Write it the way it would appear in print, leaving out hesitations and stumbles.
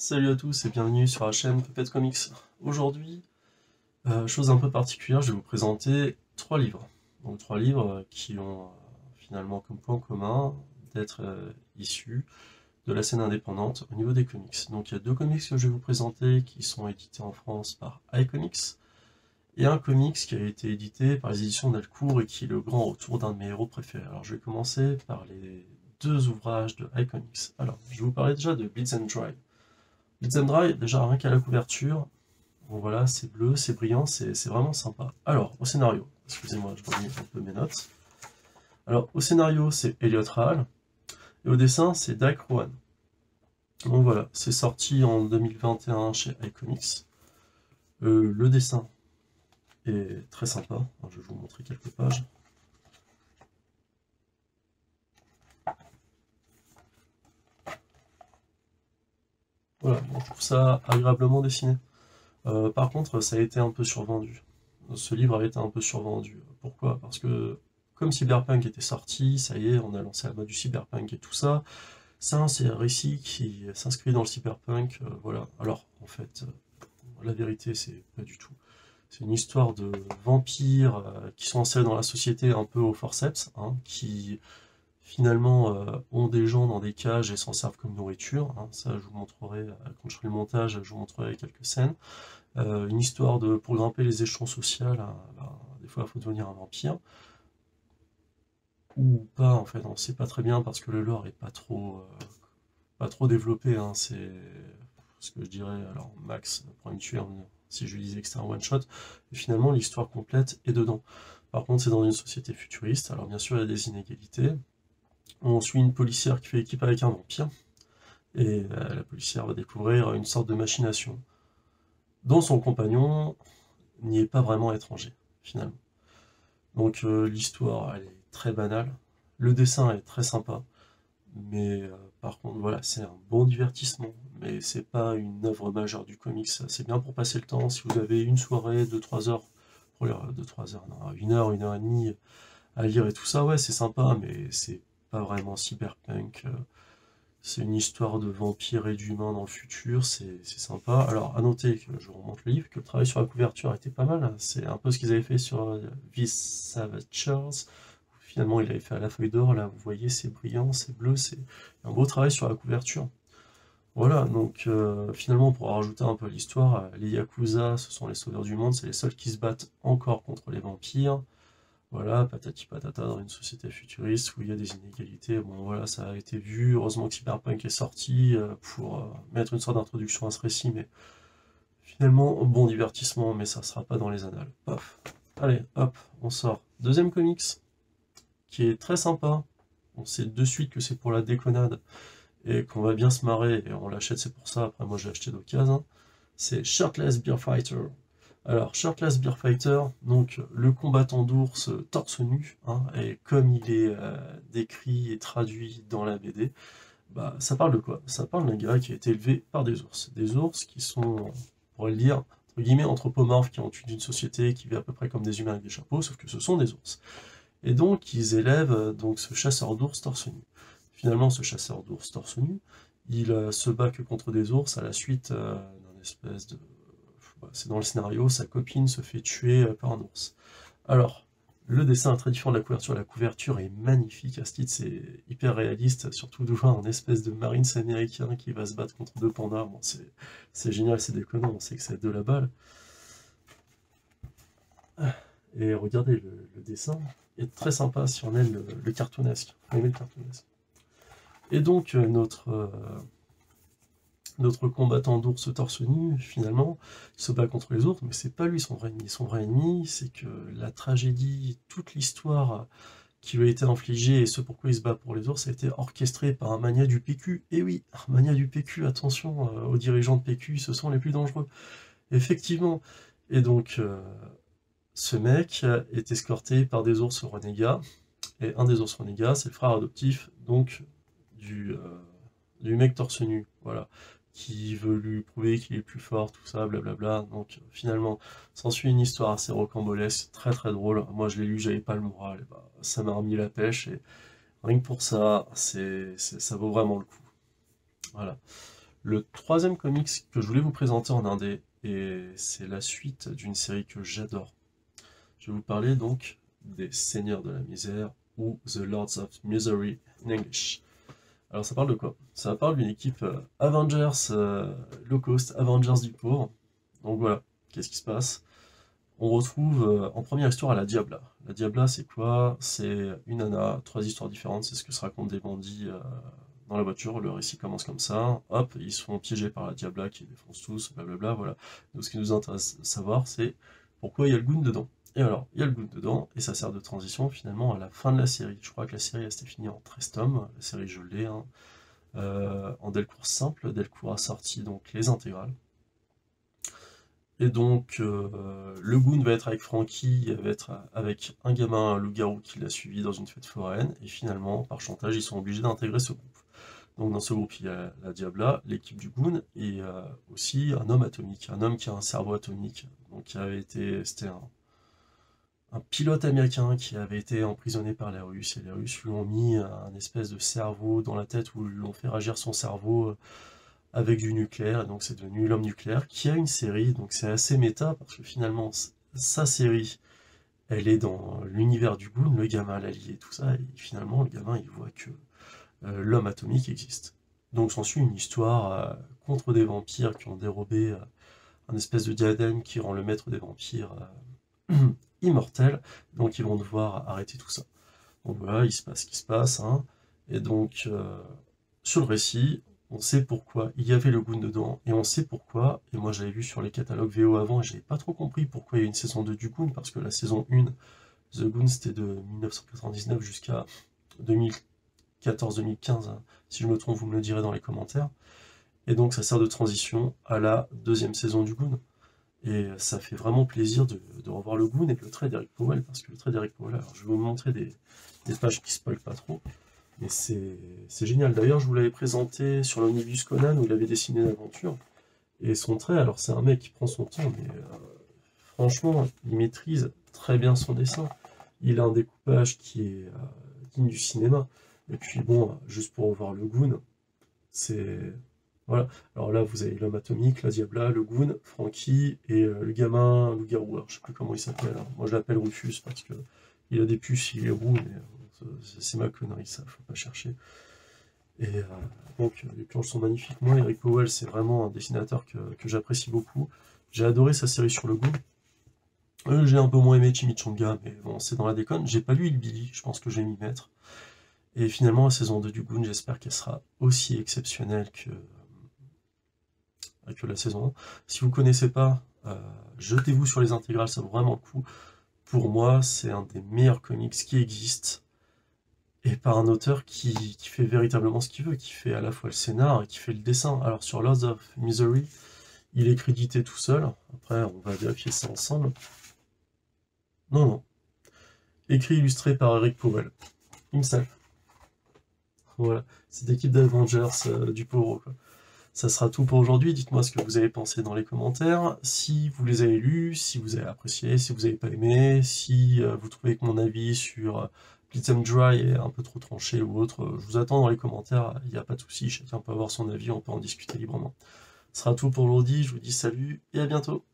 Salut à tous et bienvenue sur la chaîne Puppet Comics. Aujourd'hui, chose un peu particulière, je vais vous présenter trois livres. Donc trois livres qui ont finalement comme point commun d'être issus de la scène indépendante au niveau des comics. Donc il y a deux comics que je vais vous présenter qui sont édités en France par iComics et un comics qui a été édité par les éditions Delcourt et qui est le grand retour d'un de mes héros préférés. Alors je vais commencer par les deux ouvrages de iComics. Alors je vais vous parler déjà de Blitz and Drive. Blitz and Dry, déjà rien qu'à la couverture, bon voilà, c'est bleu, c'est brillant, c'est vraiment sympa. Alors, au scénario, excusez-moi, je relis un peu mes notes. Alors, au scénario, c'est Elliot Rahal, et au dessin, c'est Dak Rowan. Donc voilà, c'est sorti en 2021 chez iComics. Le dessin est très sympa, je vais vous montrer quelques pages. Voilà, je trouve ça agréablement dessiné. Par contre, ça a été un peu survendu. Ce livre a été un peu survendu. Pourquoi? Parce que comme Cyberpunk était sorti, ça y est, on a lancé la mode du Cyberpunk et tout ça. Ça, c'est un récit qui s'inscrit dans le Cyberpunk, voilà. Alors, en fait, la vérité, c'est pas du tout. C'est une histoire de vampires qui sont insérés dans la société un peu au forceps, hein, qui finalement ont des gens dans des cages et s'en servent comme nourriture, hein. Ça, je vous montrerai, quand je ferai le montage, je vous montrerai quelques scènes. Une histoire de pour grimper les échelons sociaux, hein, bah, des fois il faut devenir un vampire. Ou pas en fait, on ne sait pas très bien parce que le lore est pas trop développé, hein, c'est ce que je dirais, alors max pour me tuer si je lui disais que c'était un one shot, et finalement l'histoire complète est dedans. Par contre c'est dans une société futuriste, alors bien sûr il y a des inégalités. On suit une policière qui fait équipe avec un vampire, et la policière va découvrir une sorte de machination dont son compagnon n'y est pas vraiment étranger, finalement. Donc l'histoire, elle est très banale. Le dessin est très sympa. Mais par contre, voilà, c'est un bon divertissement. Mais c'est pas une œuvre majeure du comics. C'est bien pour passer le temps. Si vous avez une soirée de 3 heures, pour lire, de 3 heures, non, une heure et demie à lire et tout ça, ouais, c'est sympa, mais c'est pas vraiment cyberpunk. C'est une histoire de vampires et d'humains dans le futur, c'est sympa. Alors, à noter que je remonte le livre, que le travail sur la couverture était pas mal, hein. C'est un peu ce qu'ils avaient fait sur These Savagers. Finalement, il avait fait à la feuille d'or, là, vous voyez, c'est brillant, c'est bleu, c'est un beau travail sur la couverture. Voilà, donc finalement, pour rajouter un peu l'histoire, les Yakuza, ce sont les sauveurs du monde, c'est les seuls qui se battent encore contre les vampires. Voilà, patati patata dans une société futuriste où il y a des inégalités. Bon, voilà, ça a été vu. Heureusement que Cyberpunk est sorti pour mettre une sorte d'introduction à ce récit, mais finalement, bon divertissement, mais ça sera pas dans les annales. Paf. Allez, hop, on sort. Deuxième comics, qui est très sympa. On sait de suite que c'est pour la déconnade et qu'on va bien se marrer et on l'achète, c'est pour ça. Après, moi, j'ai acheté d'occasion. C'est Shirtless Beer Fighter. Alors, Shirtless Beer Fighter, donc le combattant d'ours torse nu, hein, et comme il est décrit et traduit dans la BD, bah, ça parle de quoi? Ça parle d'un gars qui a été élevé par des ours. Des ours qui sont, on pourrait le dire, entre guillemets, anthropomorphes, qui ont une société qui vit à peu près comme des humains avec des chapeaux, sauf que ce sont des ours. Et donc, ils élèvent donc ce chasseur d'ours torse nu. Finalement, ce chasseur d'ours torse nu, il se bat que contre des ours à la suite d'un espèce de c'est dans le scénario, sa copine se fait tuer par un ours. Alors, le dessin est très différent de la couverture. La couverture est magnifique. À ce titre, c'est hyper réaliste, surtout de voir un espèce de Marines américain qui va se battre contre deux pandas. Bon, c'est génial, c'est déconnant, on sait que c'est de la balle. Et regardez, le dessin est très sympa si on aime le cartoonesque. On aime le cartoonesque. Et donc, notre combattant d'ours torse nu, finalement, il se bat contre les autres, mais c'est pas lui son vrai ennemi. Son vrai ennemi, c'est que la tragédie, toute l'histoire qui lui a été infligée et ce pourquoi il se bat pour les ours a été orchestré par un mania du PQ. Et oui, un mania du PQ, attention, aux dirigeants de PQ, ce sont les plus dangereux. Effectivement. Et donc, ce mec est escorté par des ours renégats, et un des ours renégats, c'est le frère adoptif, donc, du, euh, du mec torse nu, voilà, qui veut lui prouver qu'il est plus fort, tout ça, blablabla. Donc finalement, s'ensuit une histoire assez rocambolesque, très très drôle. Moi je l'ai lu, j'avais pas le moral, et bah, ça m'a remis la pêche, et rien que pour ça, ça vaut vraiment le coup. Voilà. Le troisième comics que je voulais vous présenter en indé, et c'est la suite d'une série que j'adore. Je vais vous parler donc des Seigneurs de la Misère, ou The Lords of Misery in English. Alors ça parle de quoi? Ça parle d'une équipe Avengers low cost, Avengers du pauvre. Donc voilà, qu'est-ce qui se passe? On retrouve en première histoire à la Diabla. La Diabla, c'est quoi? C'est une nana, 3 histoires différentes, c'est ce que se racontent des bandits dans la voiture. Le récit commence comme ça. Hop, ils se font piéger par la Diabla qui les défonce tous, blablabla, voilà. Donc ce qui nous intéresse de savoir, c'est pourquoi il y a le goon dedans. Et alors, il y a le goon dedans, et ça sert de transition finalement à la fin de la série. Je crois que la série elle s'était finie en 13 tomes, la série je l'ai, hein, en Delcourt simple. Delcourt a sorti donc les intégrales. Et donc, le goon va être avec Frankie, il va être avec un gamin, un loup-garou qui l'a suivi dans une fête foraine, et finalement, par chantage, ils sont obligés d'intégrer ce groupe. Donc dans ce groupe, il y a la Diabla, l'équipe du goon, et aussi un homme atomique, un homme qui a un cerveau atomique. Donc c'était un pilote américain qui avait été emprisonné par les Russes, et les Russes lui ont mis un espèce de cerveau dans la tête, où ils lui ont fait réagir son cerveau avec du nucléaire, et donc c'est devenu l'homme nucléaire, qui a une série, donc c'est assez méta, parce que finalement, sa série, elle est dans l'univers du Goon, le gamin l'a lié, tout ça, et finalement, le gamin, il voit que l'homme atomique existe. Donc s'ensuit une histoire contre des vampires qui ont dérobé un espèce de diadème qui rend le maître des vampires immortel, donc ils vont devoir arrêter tout ça. Donc voilà, il se passe ce qui se passe, hein. Et donc, sur le récit, on sait pourquoi il y avait le Goon dedans, et on sait pourquoi, et moi j'avais vu sur les catalogues VO avant, et j'avais pas trop compris pourquoi il y a une saison 2 du Goon, parce que la saison 1, The Goon, c'était de 1999 jusqu'à 2014-2015, hein. Si je me trompe, vous me le direz dans les commentaires. Et donc ça sert de transition à la deuxième saison du Goon. Et ça fait vraiment plaisir de revoir le Goon et le trait d'Eric Powell, parce que le trait d'Eric Powell, alors je vais vous montrer des pages qui spoilent pas trop, mais c'est génial. D'ailleurs, je vous l'avais présenté sur l'Omnibus Conan où il avait dessiné l'aventure. Et son trait, alors c'est un mec qui prend son temps, mais franchement, il maîtrise très bien son dessin. Il a un découpage qui est digne du cinéma. Et puis bon, juste pour revoir le Goon, c'est... Voilà. Alors là, vous avez l'homme atomique, la Diabla, le Goon, Frankie et le gamin loup-garou. Alors je sais plus comment il s'appelle, hein. Moi je l'appelle Rufus parce que il a des puces, il est roux, mais c'est ma connerie, ça, faut pas chercher. Et donc, les planches sont magnifiques. Moi, Eric Powell, c'est vraiment un dessinateur que j'apprécie beaucoup. J'ai adoré sa série sur le Goon. J'ai un peu moins aimé Chimichanga, mais bon, c'est dans la déconne. J'ai pas lu Il Billy, je pense que je vais m'y mettre. Et finalement, la saison 2 du Goon, j'espère qu'elle sera aussi exceptionnelle que la saison 1. Si vous connaissez pas, jetez-vous sur les intégrales, ça vaut vraiment le coup. Pour moi, c'est un des meilleurs comics qui existent. Et par un auteur qui fait véritablement ce qu'il veut, qui fait à la fois le scénar et qui fait le dessin. Alors sur Lords of Misery, il est crédité tout seul. Après, on va vérifier ça ensemble. Non, non. Écrit illustré par Eric Powell. Himself. Voilà. Cette équipe d'Avengers du pauvre, quoi. Ça sera tout pour aujourd'hui. Dites-moi ce que vous avez pensé dans les commentaires. Si vous les avez lus, si vous avez apprécié, si vous n'avez pas aimé, si vous trouvez que mon avis sur Bleed Them Dry est un peu trop tranché ou autre, je vous attends dans les commentaires. Il n'y a pas de souci, chacun peut avoir son avis, on peut en discuter librement. Ce sera tout pour aujourd'hui. Je vous dis salut et à bientôt.